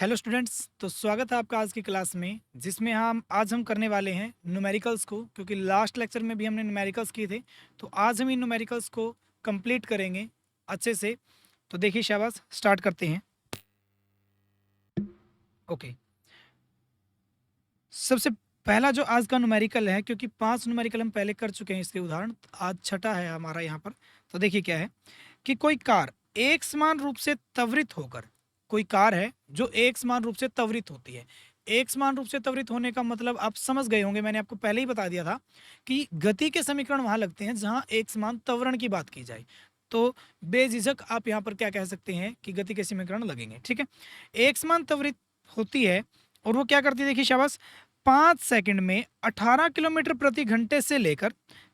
Hello students, तो स्वागत है आपका आज की क्लास में जिसमें हम करने वाले हैं न्यूमेरिकल्स को, क्योंकि लास्ट लेक्चर में भी हमने न्यूमेरिकल्स किए थे। तो आज हम इन न्यूमेरिकल्स को कंप्लीट करेंगे अच्छे से। तो देखिए शाबाश, स्टार्ट करते हैं। ओके, सबसे पहला जो आज का न्यूमेरिकल है, क्योंकि 5 न्यूमेरिकल हम पहले कर चुके हैं इसके उदाहरण, आज छठा है हमारा यहाँ पर। तो देखिए क्या है कि कोई कार एक समान रूप से त्वरित होकर, कोई कार है जो एक समान रूप से त्वरित होती है। एक समान रूप से त्वरित होने का मतलब आप समझ गए होंगे, मैंने आपको पहले ही बता दिया था कि गति के समीकरण वहां लगते हैं जहां एक समान त्वरण की बात की जाए। तो बेझिझक आप यहाँ पर क्या कह सकते हैं कि गति के समीकरण लगेंगे। ठीक है, एक समान त्वरित होती है और वो क्या करती है, देखिए शाबाश, 5 सेकंड में 18 किलोमीटर प्रति घंटे से लेकर,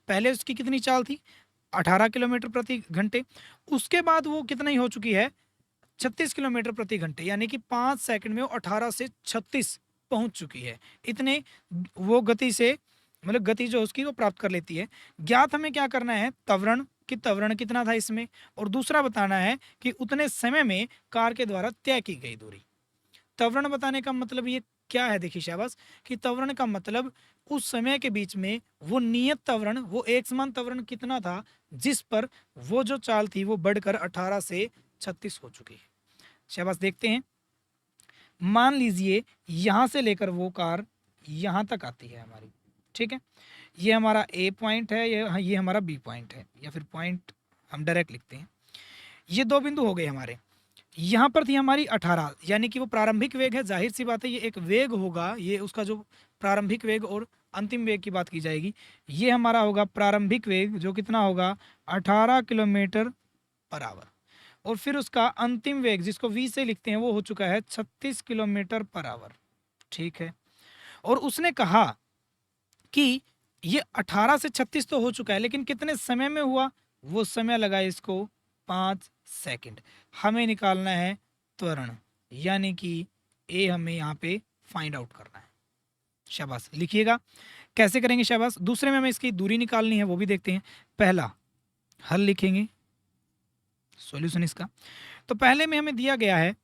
पहले उसकी कितनी चाल थी, 18 किलोमीटर प्रति घंटे, उसके बाद वो कितनी हो चुकी है, 36 किलोमीटर प्रति घंटे, यानी कि 5 सेकंड में वो 18 से 36 पहुंच चुकी है। इतने वो गति से, मतलब गति जो उसकी वो प्राप्त कर लेती है। ज्ञात हमें क्या करना है, त्वरण कि त्वरण कितना था इसमें, और दूसरा बताना है कि उतने समय में कार के द्वारा तय की गई दूरी। त्वरण बताने का मतलब ये क्या है, देखिए शाबाश, कि त्वरण का मतलब उस समय के बीच में वो नियत त्वरण, वो एक समान त्वरण कितना था जिस पर वो जो चाल थी वो बढ़कर 18 से 36 हो चुकी है। शाबाश, देखते हैं। मान लीजिए यहां से लेकर वो कार यहां तक आती है हमारी। ठीक है, ये हमारा ए पॉइंट है, ये हमारा बी पॉइंट है, या फिर पॉइंट हम डायरेक्ट लिखते हैं। ये दो बिंदु हो गए हमारे। यहाँ पर थी हमारी 18, यानी कि वो प्रारंभिक वेग है। जाहिर सी बात है ये एक वेग होगा, ये उसका जो प्रारंभिक वेग और अंतिम वेग की बात की जाएगी। ये हमारा होगा प्रारंभिक वेग, जो कितना होगा 18 किलोमीटर पर आवर। और फिर उसका अंतिम वेग जिसको वी से लिखते हैं वो हो चुका है 36 किलोमीटर पर आवर। ठीक है, और उसने कहा कि ये 18 से 36 तो हो चुका है, लेकिन कितने समय में हुआ, वो समय लगा इसको 5 सेकंड। हमें निकालना है त्वरण, यानी कि ए हमें यहाँ पे फाइंड आउट करना है। शाबाश, लिखिएगा। कैसे करेंगे शाबाश, दूसरे में हमें इसकी दूरी निकालनी है, वो भी देखते हैं। पहला हल लिखेंगे, सॉल्यूशन इसका। तो पहले में हमें दिया गया है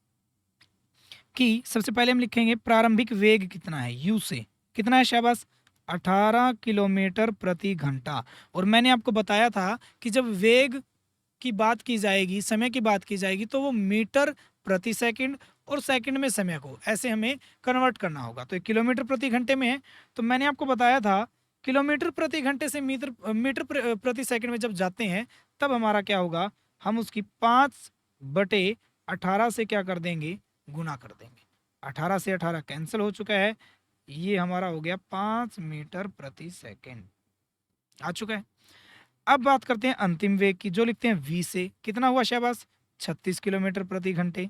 कि सबसे पहले हम लिखेंगे प्रारंभिक वेग कितना है, यू से कितना है शाबाश, 18 किलोमीटर प्रति घंटा। और मैंने आपको बताया था कि जब वेग की बात की जाएगी, समय की बात की जाएगी, तो वो मीटर प्रति सेकंड और सेकंड में समय को ऐसे हमें कन्वर्ट करना होगा। तो किलोमीटर प्रति घंटे में है, तो मैंने आपको बताया था किलोमीटर प्रति घंटे से मीटर प्रति सेकंड में जब जाते हैं तब हमारा क्या होगा, हम उसकी 5/18 से क्या कर देंगे, गुना कर देंगे। 18 से 18 कैंसिल हो चुका है, ये हमारा हो गया 5 मीटर प्रति सेकंड आ चुका है। अब बात करते हैं अंतिम वेग की, जो लिखते हैं वी से। कितना हुआ शाबाश, 36 किलोमीटर प्रति घंटे।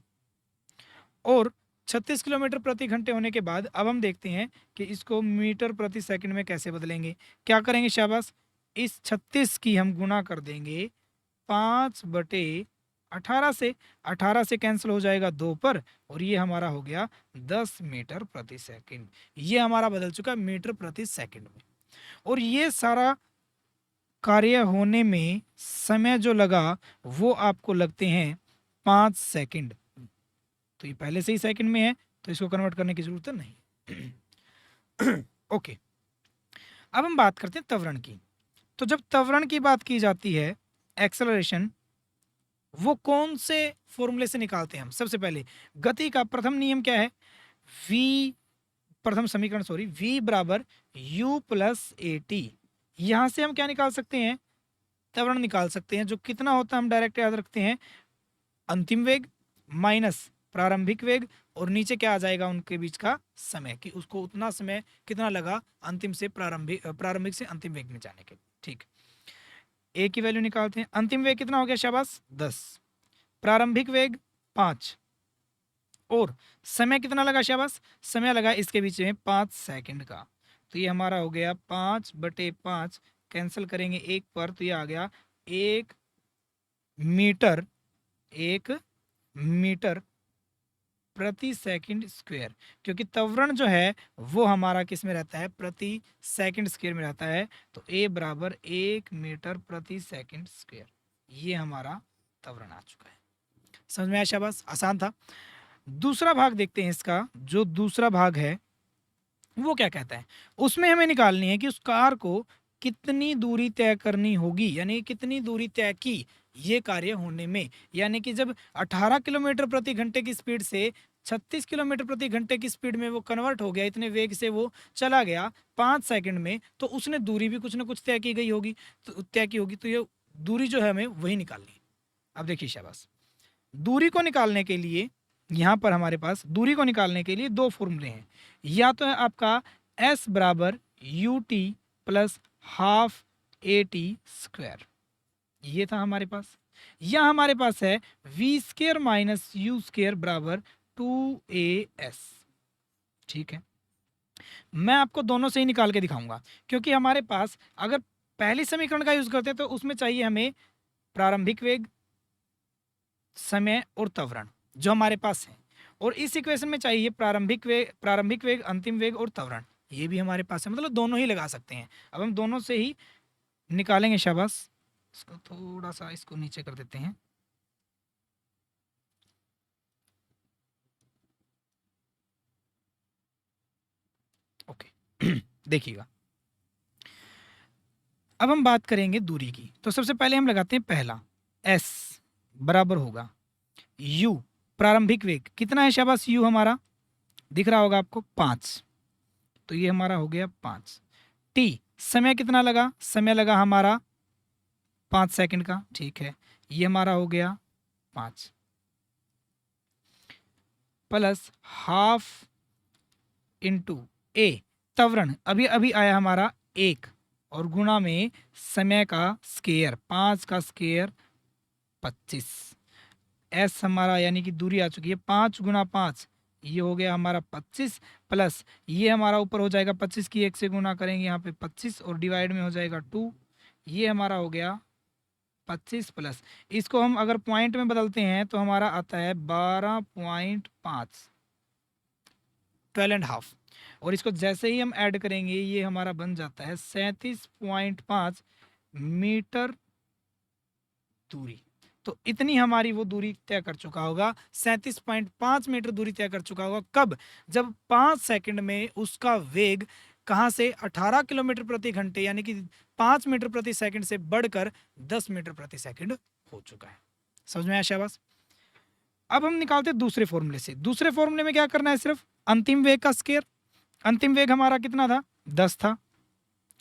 और 36 किलोमीटर प्रति घंटे होने के बाद अब हम देखते हैं कि इसको मीटर प्रति सेकंड में कैसे बदलेंगे। क्या करेंगे शाबाश, इस 36 की हम गुना कर देंगे 5/18 से। 18 से कैंसिल हो जाएगा 2 पर, और ये हमारा हो गया 10 मीटर प्रति सेकंड। ये हमारा बदल चुका मीटर प्रति सेकंड में। और ये सारा कार्य होने में समय जो लगा वो आपको लगते हैं 5 सेकंड। तो ये पहले से ही सेकंड में है, तो इसको कन्वर्ट करने की जरूरत नहीं। ओके, अब हम बात करते हैं त्वरण की। तो जब त्वरण की बात की जाती है, एक्सेलरेशन, वो कौन से फॉर्मूले से निकालते हैं हम। सबसे पहले गति का प्रथम नियम क्या है, v, प्रथम समीकरण सॉरी, v बराबर u प्लस ए टी। यहां से हम क्या निकाल सकते हैं, त्वरण निकाल सकते हैं, जो कितना होता है हम डायरेक्ट याद रखते हैं, अंतिम वेग माइनस प्रारंभिक वेग, और नीचे क्या आ जाएगा उनके बीच का समय, कि उसको उतना समय कितना लगा अंतिम से प्रारंभिक से अंतिम वेग में जाने के। ठीक, ए की वैल्यू निकालते हैं। अंतिम वेग कितना हो गया शाबाश, 10। प्रारंभिक वेग 5, और समय कितना लगा शाबाश, समय लगा इसके बीच में 5 सेकंड का। तो ये हमारा हो गया 5/5, कैंसिल करेंगे एक पर, तो ये आ गया 1 मीटर, 1 मीटर प्रति सेकंड स्क्वायर। क्योंकि त्वरण जो है वो हमारा किस में रहता है, प्रति सेकंड स्क्वायर में रहता है। तो ए बराबर 1 मीटर प्रति सेकंड स्क्वायर, ये हमारा त्वरण आ चुका है। समझ में आया शाबाश, आसान था। दूसरा भाग देखते हैं इसका, जो दूसरा भाग है वो क्या कहता है। उसमें हमें निकालनी है कि उस कार को कितनी दूरी तय करनी होगी, यानी कितनी दूरी तय की ये कार्य होने में। यानी कि जब 18 किलोमीटर प्रति घंटे की स्पीड से 36 किलोमीटर प्रति घंटे की स्पीड में वो कन्वर्ट हो गया, इतने वेग से वो चला गया 5 सेकंड में, तो उसने दूरी भी कुछ ना कुछ तय की गई होगी, तो तय की होगी, तो ये दूरी जो है हमें वही निकालनी है। अब देखिए शाबाश, दूरी को निकालने के लिए यहाँ पर हमारे पास दूरी को निकालने के लिए दो फॉर्मूले हैं। या तो है आपका s बराबर u t plus half a t square, ये था हमारे पास। या हमारे पास है v square minus u square बराबर 2as। ठीक है, मैं आपको दोनों से ही निकाल के दिखाऊंगा, क्योंकि हमारे पास अगर पहली समीकरण का यूज करते हैं तो उसमें चाहिए हमें प्रारंभिक वेग, समय और त्वरण जो हमारे पास है, और इस इक्वेशन में चाहिए प्रारंभिक वेग, अंतिम वेग और त्वरण, ये भी हमारे पास है, मतलब दोनों ही लगा सकते हैं। अब हम दोनों से ही निकालेंगे। शाबाश, इसको थोड़ा सा इसको नीचे कर देते हैं। ओके देखिएगा, अब हम बात करेंगे दूरी की। तो सबसे पहले हम लगाते हैं पहला, s बराबर होगा u, प्रारंभिक वेग कितना है शाबाश, u हमारा दिख रहा होगा आपको 5, तो ये हमारा हो गया 5। t समय कितना लगा, समय लगा हमारा 5 सेकंड का, ठीक है, ये हमारा हो गया 5 प्लस हाफ इंटू ए, त्वरण अभी अभी आया हमारा 1, और गुणा में समय का स्केयर, 5 का स्केयर 25, एस हमारा यानी कि दूरी आ चुकी है 5 गुना 5, ये हो गया हमारा 25, प्लस ये हमारा ऊपर हो जाएगा 25 की 1 से गुना करेंगे यहाँ पे 25, और डिवाइड में हो जाएगा 2, ये हमारा हो गया 25 प्लस, इसको हम अगर पॉइंट में बदलते हैं तो हमारा आता है 12.5, 12.5, और इसको जैसे ही हम ऐड करेंगे ये हमारा बन जाता है 37.5 मीटर दूरी। तो इतनी हमारी वो दूरी तय कर चुका होगा, 37.5 मीटर दूरी तय कर चुका होगा। कब? जब 5 सेकंड में उसका वेग कहाँ से 18 किलोमीटर प्रति घंटे यानी कि 5 मीटर प्रति सेकंड से बढ़कर 10 मीटर प्रति सेकंड हो चुका है। समझ में आया शाबाश। अब हम निकालते हैं दूसरे फॉर्मूले से। दूसरे फॉर्मूले में क्या करना है, सिर्फ अंतिम वेग का स्केयर। अंतिम वेग हमारा कितना था, 10 था,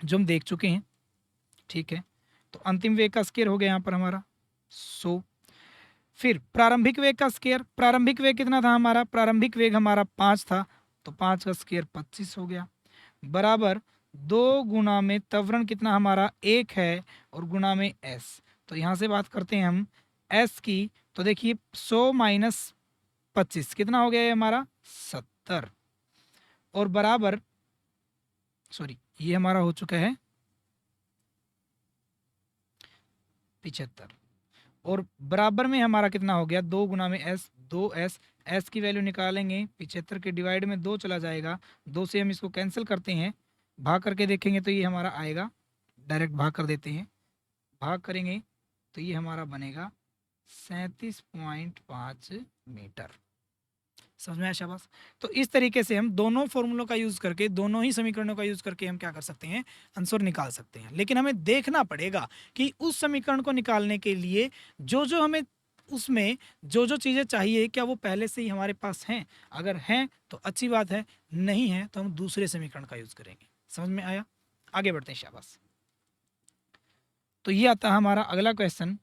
जो हम देख चुके हैं, ठीक है। तो अंतिम वेग का स्केयर हो गया यहाँ पर हमारा 100। फिर प्रारंभिक वेग का स्केयर, प्रारंभिक वेग कितना था हमारा, प्रारंभिक वेग हमारा 5 था, तो 5 का स्केयर 25 हो गया, बराबर 2 गुना में त्वरण कितना हमारा 1 है, और गुना में s। तो यहाँ से बात करते हैं हम s की, तो देखिए 100 माइनस 25 कितना हो गया ये हमारा 70, और बराबर सॉरी ये हमारा हो चुका है 75, और बराबर में हमारा कितना हो गया 2 गुना में s, 2s, s की वैल्यू निकालेंगे 75 के डिवाइड में 2 चला जाएगा, 2 से हम इसको कैंसिल करते हैं, भाग करके देखेंगे तो ये हमारा आएगा, डायरेक्ट भाग कर देते हैं, भाग करेंगे तो ये हमारा बनेगा 37.5 मीटर। समझ में आया शाबाश। तो इस तरीके से हम दोनों फॉर्मूलों का यूज करके, दोनों ही समीकरणों का यूज करके हम क्या कर सकते हैं, आंसर निकाल सकते हैं। लेकिन हमें देखना पड़ेगा कि उस समीकरण को निकालने के लिए जो जो हमें उसमें जो जो चीज़ें चाहिए क्या वो पहले से ही हमारे पास हैं। अगर हैं तो अच्छी बात है, नहीं है तो हम दूसरे समीकरण का यूज करेंगे। समझ में आया, आगे बढ़ते हैं शाबाश। तो ये आता है हमारा अगला क्वेश्चन,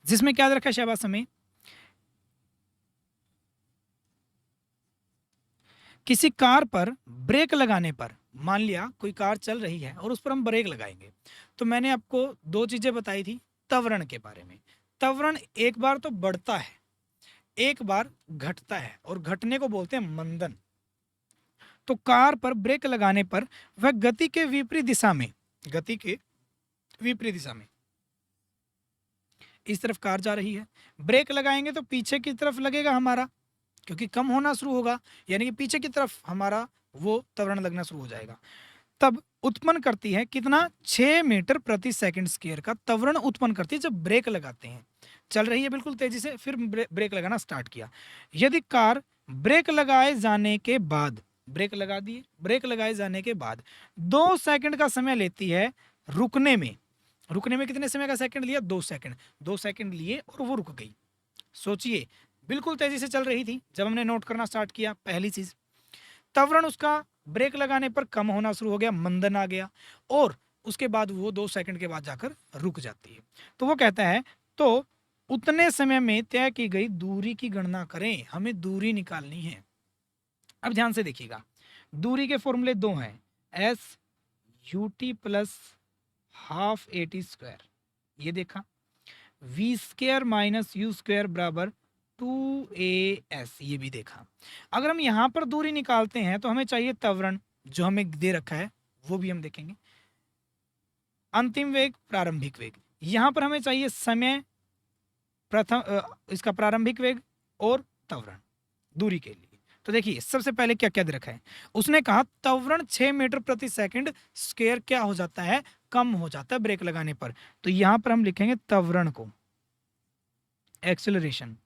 जिसमें क्या रखा है शाबाश, हमें किसी कार पर ब्रेक लगाने पर, मान लिया कोई कार चल रही है और उस पर हम ब्रेक लगाएंगे, तो मैंने आपको दो चीजें बताई थी त्वरण के बारे में। त्वरण एक बार तो बढ़ता है, एक बार घटता है, और घटने को बोलते हैं मंदन। तो कार पर ब्रेक लगाने पर वह गति के विपरीत दिशा में, गति के विपरीत दिशा में, इस तरफ कार जा रही है, ब्रेक लगाएंगे तो पीछे की तरफ लगेगा हमारा, क्योंकि कम होना शुरू होगा, यानी कि पीछे की तरफ हमारा वो त्वरण लगना शुरू हो जाएगा। तब उत्पन्न करती है कितना, 6 मीटर प्रति सेकंड स्क्वायर का त्वरण उत्पन्न करती है जब ब्रेक लगाते हैं। चल रही है बिल्कुल तेजी से, फिर ब्रेक लगाना स्टार्ट किया। यदि कार ब्रेक लगाए जाने के बाद, ब्रेक लगा दिए, ब्रेक लगाए जाने के बाद 2 सेकंड का समय लेती है रुकने में। रुकने में कितने समय का सेकंड लिया? 2 सेकंड। 2 सेकंड लिए और वो रुक गई। सोचिए, बिल्कुल तेजी से चल रही थी जब हमने नोट करना स्टार्ट किया। पहली चीज, त्वरण उसका ब्रेक लगाने पर कम होना शुरू हो गया, मंदन आ गया, और उसके बाद वो 2 सेकंड के बाद जाकर रुक जाती है। तो वो कहता है तो उतने समय में तय की गई दूरी की गणना करें, हमें दूरी निकालनी है। अब ध्यान से देखिएगा, दूरी के फॉर्मूले दो हैं, s u t plus half a t square, ये देखा, v square minus u square बराबर 2as, ये भी देखा। अगर हम यहाँ पर दूरी निकालते हैं तो हमें चाहिए त्वरण, जो हमें दे रखा है वो भी हम देखेंगे, अंतिम वेग, प्रारंभिक वेग। यहाँ पर हमें चाहिए समय, इसका प्रारंभिक वेग और त्वरण दूरी के लिए। तो देखिए सबसे पहले क्या क्या दे रखा है, उसने कहा त्वरण 6 मीटर प्रति सेकंड स्क्वायर क्या हो जाता है, कम हो जाता है ब्रेक लगाने पर। तो यहां पर हम लिखेंगे त्वरण को एक्सेलरेशन,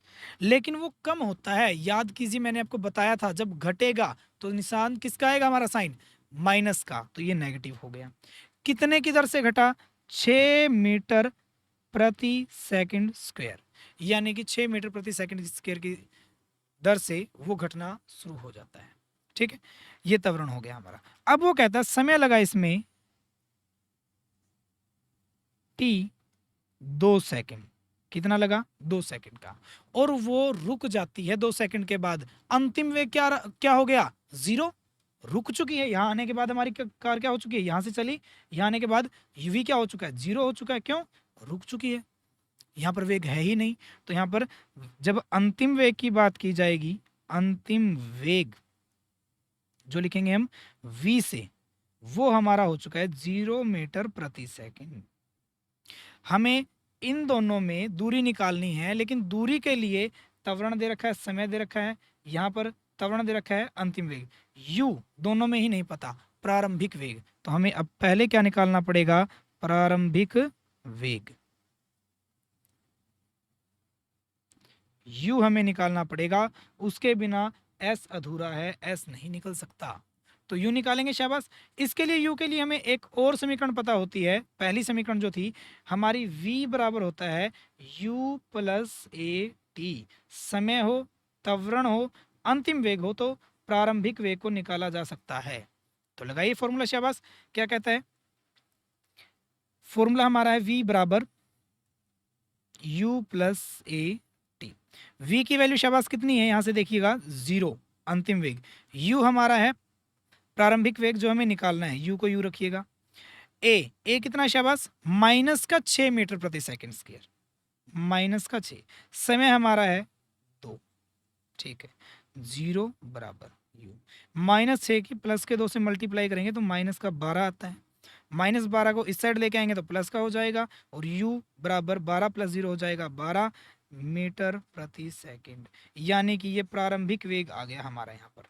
लेकिन वो कम होता है। याद कीजिए मैंने आपको बताया था जब घटेगा तो निशान किसका आएगा, हमारा साइन माइनस का, तो ये नेगेटिव हो गया। कितने की दर से घटा, 6 मीटर प्रति सेकंड स्क्वायर, यानी कि 6 मीटर प्रति सेकंड स्क्वायर की दर से वो घटना शुरू हो जाता है। ठीक है, ये त्वरण हो गया हमारा। अब वो कहता है समय लगा इसमें टी 2 सेकंड, कितना लगा, 2 सेकंड का, और वो रुक जाती है 2 सेकंड के बाद। अंतिम वेग क्या क्या हो गया, 0, रुक चुकी है। यहां आने के बाद हमारी कार क्या हो चुकी है, यहां से चली, यहां आने के बाद यूवी क्या हो चुका है, 0 हो चुका है। क्यों, रुक चुकी है, यहाँ पर वेग है ही नहीं। तो यहाँ पर जब अंतिम वेग की बात की जाएगी, अंतिम वेग जो लिखेंगे हम v से, वो हमारा हो चुका है 0 मीटर प्रति सेकंड। हमें इन दोनों में दूरी निकालनी है, लेकिन दूरी के लिए त्वरण दे रखा है, समय दे रखा है, यहाँ पर त्वरण दे रखा है, अंतिम वेग, u दोनों में ही नहीं पता, प्रारंभिक वेग। तो हमें अब पहले क्या निकालना पड़ेगा, प्रारंभिक वेग, u हमें निकालना पड़ेगा, उसके बिना s अधूरा है, s नहीं निकल सकता। तो u निकालेंगे, शाबाश। इसके लिए u के लिए हमें एक और समीकरण पता होती है। पहली समीकरण जो थी हमारी, v बराबर होता है u प्लस ए टी। समय हो, त्वरण हो, अंतिम वेग हो, तो प्रारंभिक वेग को निकाला जा सकता है। तो लगाइए फॉर्मूला, शाबाश। क्या कहता है फॉर्मूला हमारा है, v बराबर u plus A T. v की वैल्यू शाबाश कितनी है, यहां से देखिएगा 0, अंतिम वेग। u हमारा है प्रारंभिक वेग जो हमें निकालना है, u को u रखिएगा। ए कितना है शाबाश, -6 मीटर प्रति सेकंड स्क्वायर, -6। समय हमारा है 2, ठीक है, 0 बराबर u, -6 की प्लस के 2 से मल्टीप्लाई करेंगे तो -12 आता है। -12 को इस साइड लेके आएंगे तो प्लस का हो जाएगा, और u बराबर 12 + 0 हो जाएगा 12 मीटर प्रति सेकंड। यानी कि ये प्रारंभिक वेग आ गया हमारा। यहाँ पर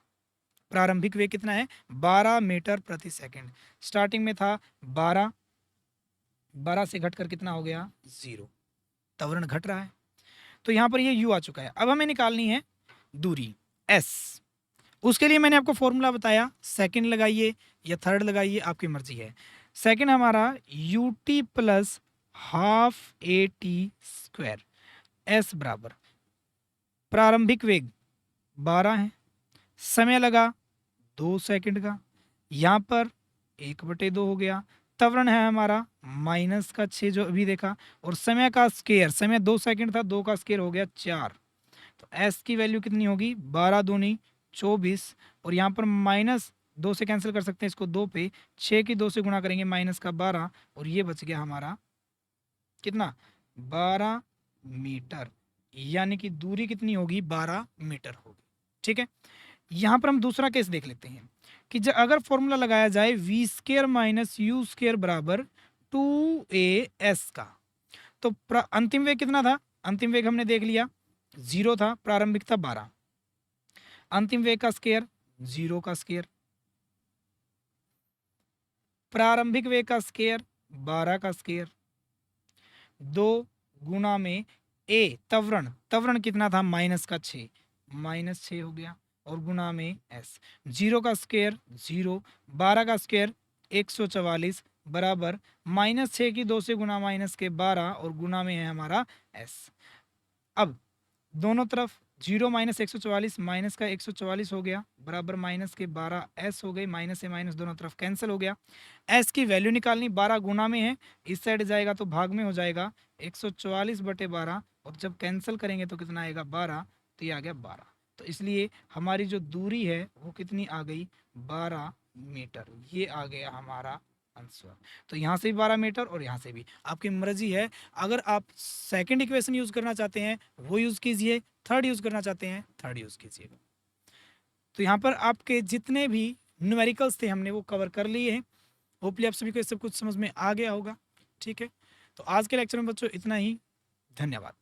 प्रारंभिक वेग कितना है, 12 मीटर प्रति सेकंड। स्टार्टिंग में था 12, 12 से घटकर कितना हो गया, 0, त्वरण घट रहा है। तो यहाँ पर ये u आ चुका है। अब हमें निकालनी है दूरी s। उसके लिए मैंने आपको फॉर्मूला बताया, सेकंड लगाइए या थर्ड लगाइए, आपकी मर्जी है। सेकंड हमारा you t plus half a t square, S बराबर प्रारंभिक वेग 12 है, समय लगा 2 सेकंड का, यहाँ पर 1/2 हो गया, त्वरण है हमारा -6 जो अभी देखा, और समय का स्केयर, समय 2 सेकंड था, 2 का स्केयर हो गया 4। तो s की वैल्यू कितनी होगी, 12 दूनी 24, और यहाँ पर -2 से कैंसिल कर सकते हैं इसको 2 पे, 6 की 2 से गुणा करेंगे -12, और ये बच गया हमारा कितना, 12 मीटर। यानी कि दूरी कितनी होगी, 12 मीटर होगी। ठीक है, यहाँ पर हम दूसरा केस देख लेते हैं कि जब अगर फॉर्मूला लगाया जाए v square minus u square बराबर 2as का, तो अंतिम वेग कितना था, अंतिम वेग हमने देख लिया 0 था, प्रारंभिक था 12, अंतिम वेग का स्केयर 0 का स्केयर, प्रारंभिक वेग का स्केयर 12 का स्केयर, 2 गुना में ए त्वरण, त्वरण कितना था -6, -6 हो गया और गुणा में एस। 0 का स्क्वायर 0, 12 का स्क्वायर 144 बराबर -6 की 2 से गुणा माइनस के 12 और गुणा में है हमारा एस। अब दोनों तरफ 0 माइनस 144 माइनस का 144 हो गया बराबर माइनस के 12 एस हो गई, माइनस से माइनस दोनों तरफ कैंसिल हो गया। एस की वैल्यू निकालनी, 12 गुना में है, इस साइड जाएगा तो भाग में हो जाएगा 144/12 और जब कैंसिल करेंगे तो कितना आएगा 12, तो ये आ गया 12। तो इसलिए हमारी जो दूरी है वो कितनी आ गई 12 मीटर, ये आ गया हमारा आंसर। तो यहाँ से भी 12 मीटर और यहाँ से भी, आपकी मर्जी है। अगर आप सेकंड इक्वेशन यूज करना चाहते हैं वो यूज कीजिए, थर्ड यूज करना चाहते हैं थर्ड यूज कीजिए। तो यहाँ पर आपके जितने भी न्यूमेरिकल्स थे हमने वो कवर कर लिए हैं। होपली आप सभी को ये सब कुछ समझ में आ गया होगा। ठीक है, तो आज के लेक्चर में बच्चों इतना ही। धन्यवाद।